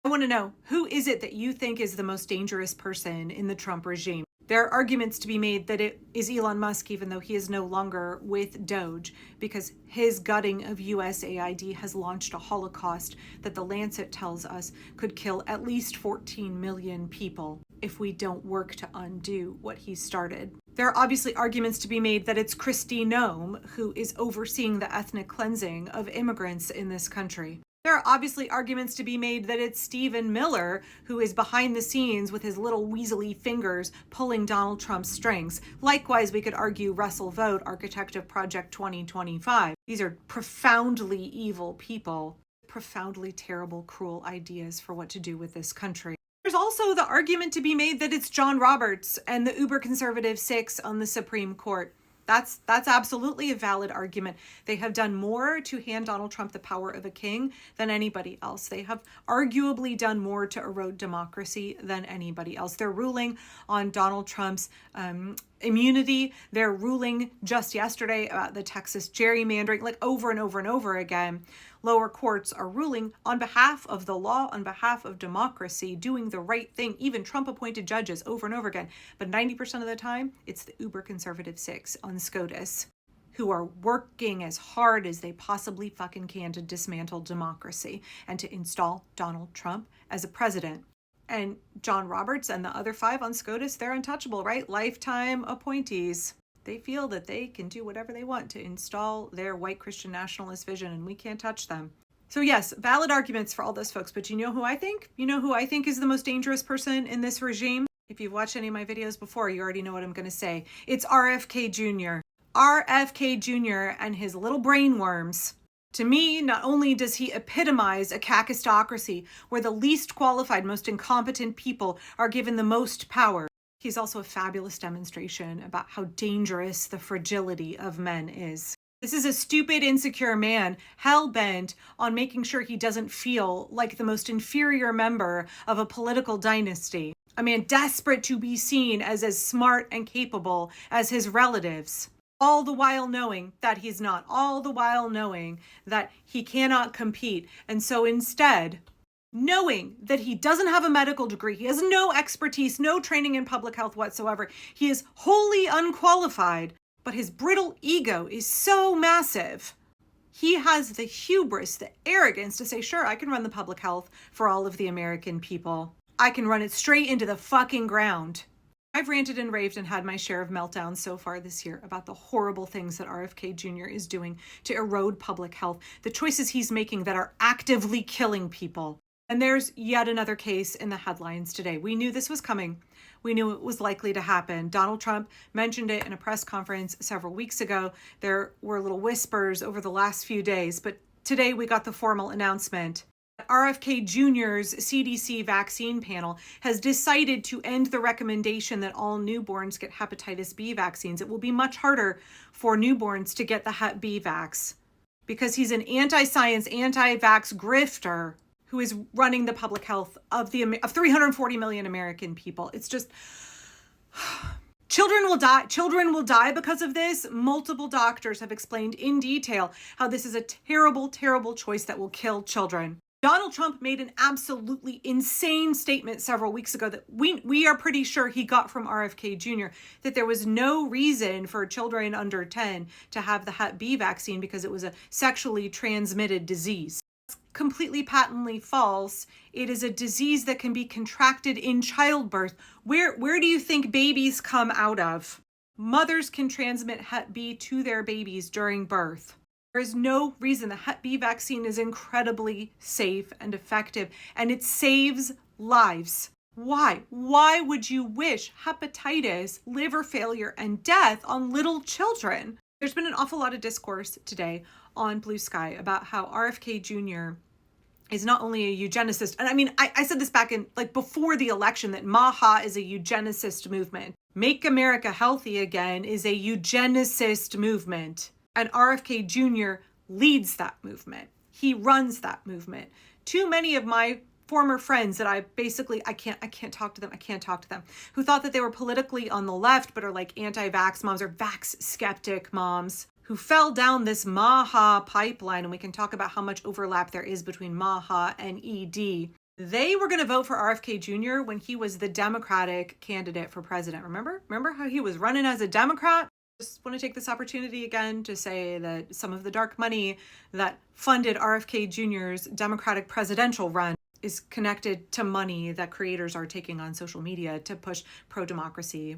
I want to know, who is it that you think is the most dangerous person in the Trump regime? There are arguments to be made that it is Elon Musk, even though he is no longer with Doge, because his gutting of USAID has launched a holocaust that the Lancet tells us could kill at least 14 million people if we don't work to undo what he started. There are obviously arguments to be made that it's Kristi Noem who is overseeing the ethnic cleansing of immigrants in this country. There are obviously arguments to be made that it's Stephen Miller who is behind the scenes with his little weaselly fingers pulling Donald Trump's strings. Likewise, we could argue Russell Vought, architect of Project 2025. These are profoundly evil people, profoundly terrible, cruel ideas for what to do with this country. There's also the argument to be made that it's John Roberts and the uber conservative 6 on the Supreme Court. That's absolutely a valid argument. They have done more to hand Donald Trump the power of a king than anybody else. They have arguably done more to erode democracy than anybody else. They're ruling on Donald Trump's immunity. They're ruling just yesterday about the Texas gerrymandering, like over and over and over again. Lower courts are ruling on behalf of the law, on behalf of democracy, doing the right thing, even Trump-appointed judges over and over again. But 90% of the time, it's the uber conservative 6 on SCOTUS who are working as hard as they possibly fucking can to dismantle democracy and to install Donald Trump as a president. And John Roberts and the other 5 on SCOTUS, they're untouchable, right? Lifetime appointees. They feel that they can do whatever they want to install their white Christian nationalist vision, and we can't touch them. So yes, valid arguments for all those folks, but you know who I think? You know who I think is the most dangerous person in this regime? If you've watched any of my videos before, you already know what I'm going to say. It's RFK Jr. RFK Jr. and his little brain worms. To me, not only does he epitomize a kakistocracy where the least qualified, most incompetent people are given the most power, he's also a fabulous demonstration about how dangerous the fragility of men is. This is a stupid, insecure man, hell-bent on making sure he doesn't feel like the most inferior member of a political dynasty. A man desperate to be seen as smart and capable as his relatives. All the while knowing that he's not. All the while knowing that he cannot compete. And so instead, knowing that he doesn't have a medical degree, he has no expertise, no training in public health whatsoever, he is wholly unqualified, but his brittle ego is so massive. He has the hubris, the arrogance to say, sure, I can run the public health for all of the American people. I can run it straight into the fucking ground. I've ranted and raved and had my share of meltdowns so far this year about the horrible things that RFK Jr. is doing to erode public health, the choices he's making that are actively killing people. And there's yet another case in the headlines today. We knew this was coming. We knew it was likely to happen. Donald Trump mentioned it in a press conference several weeks ago. There were little whispers over the last few days, but today we got the formal announcement. RFK Jr.'s CDC vaccine panel has decided to end the recommendation that all newborns get hepatitis B vaccines. It will be much harder for newborns to get the Hep B vax because he's an anti-science, anti-vax grifter who is running the public health of 340 million American people. It's just, children will die. Children will die because of this. Multiple doctors have explained in detail how this is a terrible, terrible choice that will kill children. Donald Trump made an absolutely insane statement several weeks ago that we are pretty sure he got from RFK Jr., that there was no reason for children under 10 to have the Hep B vaccine because it was a sexually transmitted disease. Completely patently false. It is a disease that can be contracted in childbirth. Where do you think babies come out of? Mothers can transmit Hep B to their babies during birth. There is no reason. The Hep B vaccine is incredibly safe and effective, and it saves lives. Why? Why would you wish hepatitis, liver failure, and death on little children? There's been an awful lot of discourse today on Blue Sky about how RFK Jr. is not only a eugenicist, and I mean, I said this back in, before the election, that MAHA is a eugenicist movement. Make America Healthy Again is a eugenicist movement. And RFK Jr. leads that movement. He runs that movement. Too many of my former friends that I can't talk to them, who thought that they were politically on the left, but are like anti-vax moms or vax skeptic moms, who fell down this MAHA pipeline. And we can talk about how much overlap there is between MAHA and ED. They were going to vote for RFK Jr. when he was the Democratic candidate for president. Remember how he was running as a Democrat? Just want to take this opportunity again to say that some of the dark money that funded RFK Jr.'s Democratic presidential run is connected to money that creators are taking on social media to push pro-democracy,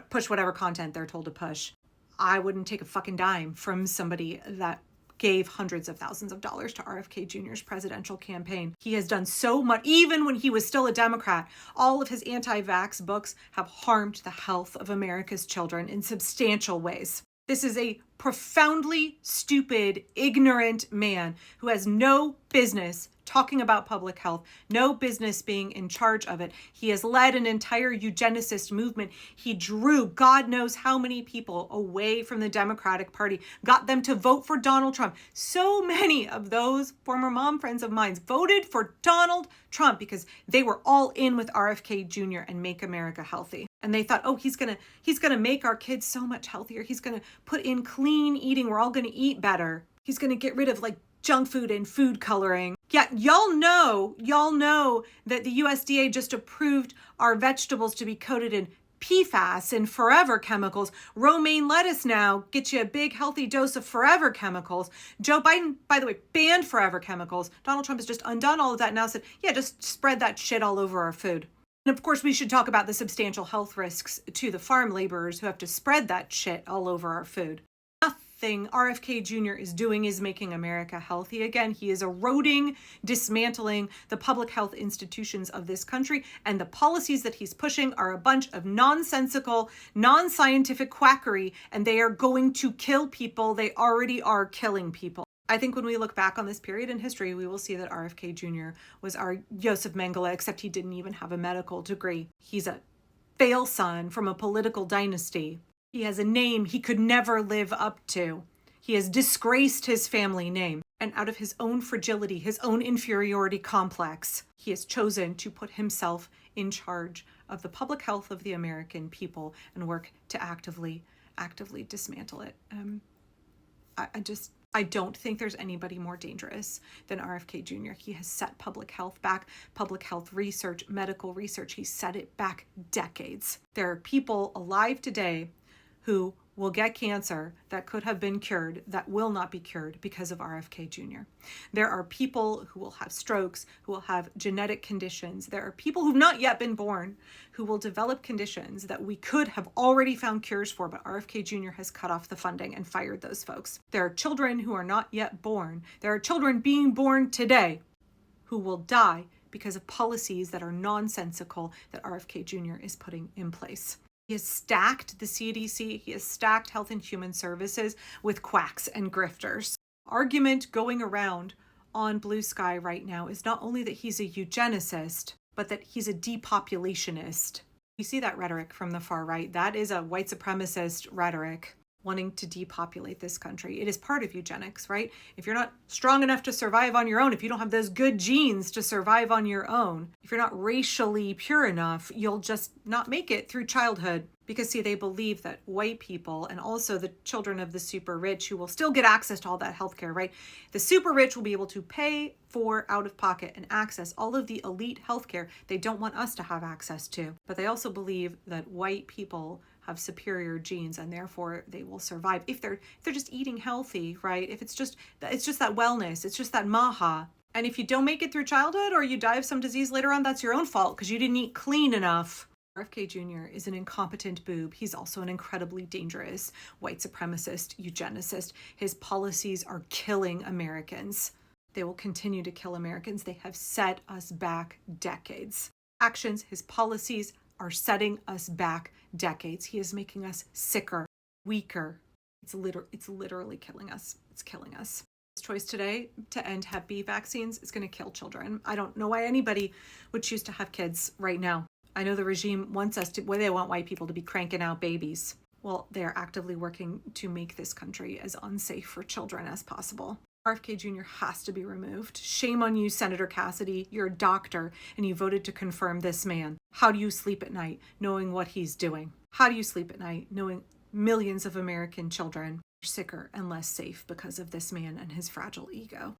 push whatever content they're told to push. I wouldn't take a fucking dime from somebody that gave hundreds of thousands of dollars to RFK Jr.'s presidential campaign. He has done so much, even when he was still a Democrat. All of his anti-vax books have harmed the health of America's children in substantial ways. This is a profoundly stupid, ignorant man who has no business talking about public health, no business being in charge of it. He has led an entire eugenicist movement. He drew God knows how many people away from the Democratic Party, got them to vote for Donald Trump. So many of those former mom friends of mine voted for Donald Trump because they were all in with RFK Jr. and Make America Healthy. And they thought, oh, he's gonna make our kids so much healthier. He's gonna put in clean eating. We're all gonna eat better. He's gonna get rid of like junk food and food coloring. Yeah, y'all know that the USDA just approved our vegetables to be coated in PFAS and forever chemicals. Romaine lettuce now gets you a big healthy dose of forever chemicals. Joe Biden, by the way, banned forever chemicals. Donald Trump has just undone all of that and now said, yeah, just spread that shit all over our food. And of course, we should talk about the substantial health risks to the farm laborers who have to spread that shit all over our food. Nothing RFK Jr. is doing is making America healthy again. He is eroding, dismantling the public health institutions of this country, and the policies that he's pushing are a bunch of nonsensical, non-scientific quackery, and they are going to kill people. They already are killing people. I think when we look back on this period in history, we will see that RFK Jr. was our Joseph Mengele, except he didn't even have a medical degree. He's a fail son from a political dynasty. He has a name he could never live up to. He has disgraced his family name. And out of his own fragility, his own inferiority complex, he has chosen to put himself in charge of the public health of the American people and work to actively dismantle it. I don't think there's anybody more dangerous than RFK Jr. He has set public health back, public health research, medical research. He set it back decades. There are people alive today who will get cancer that could have been cured, that will not be cured because of RFK Jr. There are people who will have strokes, who will have genetic conditions. There are people who've not yet been born who will develop conditions that we could have already found cures for, but RFK Jr. has cut off the funding and fired those folks. There are children who are not yet born. There are children being born today who will die because of policies that are nonsensical that RFK Jr. is putting in place. He has stacked the CDC, he has stacked Health and Human Services with quacks and grifters. Argument going around on Blue Sky right now is not only that he's a eugenicist, but that he's a depopulationist. You see that rhetoric from the far right. That is a white supremacist rhetoric wanting to depopulate this country. It is part of eugenics, right? If you're not strong enough to survive on your own, if you don't have those good genes to survive on your own, if you're not racially pure enough, you'll just not make it through childhood. Because see, they believe that white people and also the children of the super rich who will still get access to all that healthcare, right? The super rich will be able to pay for out of pocket and access all of the elite healthcare they don't want us to have access to. But they also believe that white people have superior genes and therefore they will survive if they're just eating healthy, right? If it's just that wellness, it's just that maha. And if you don't make it through childhood or you die of some disease later on, that's your own fault because you didn't eat clean enough. RFK Jr. is an incompetent boob. He's also an incredibly dangerous white supremacist eugenicist. His policies are killing Americans. They will continue to kill Americans. They have set us back decades. Actions, his policies are setting us back decades. He is making us sicker, weaker. It's literally killing us. It's killing us. His choice today to end Hep B vaccines is going to kill children. I don't know why anybody would choose to have kids right now. I know the regime wants us to, they want white people to be cranking out babies. Well, they are actively working to make this country as unsafe for children as possible. RFK Jr. has to be removed. Shame on you, Senator Cassidy. You're a doctor and you voted to confirm this man. How do you sleep at night knowing what he's doing? How do you sleep at night knowing millions of American children are sicker and less safe because of this man and his fragile ego?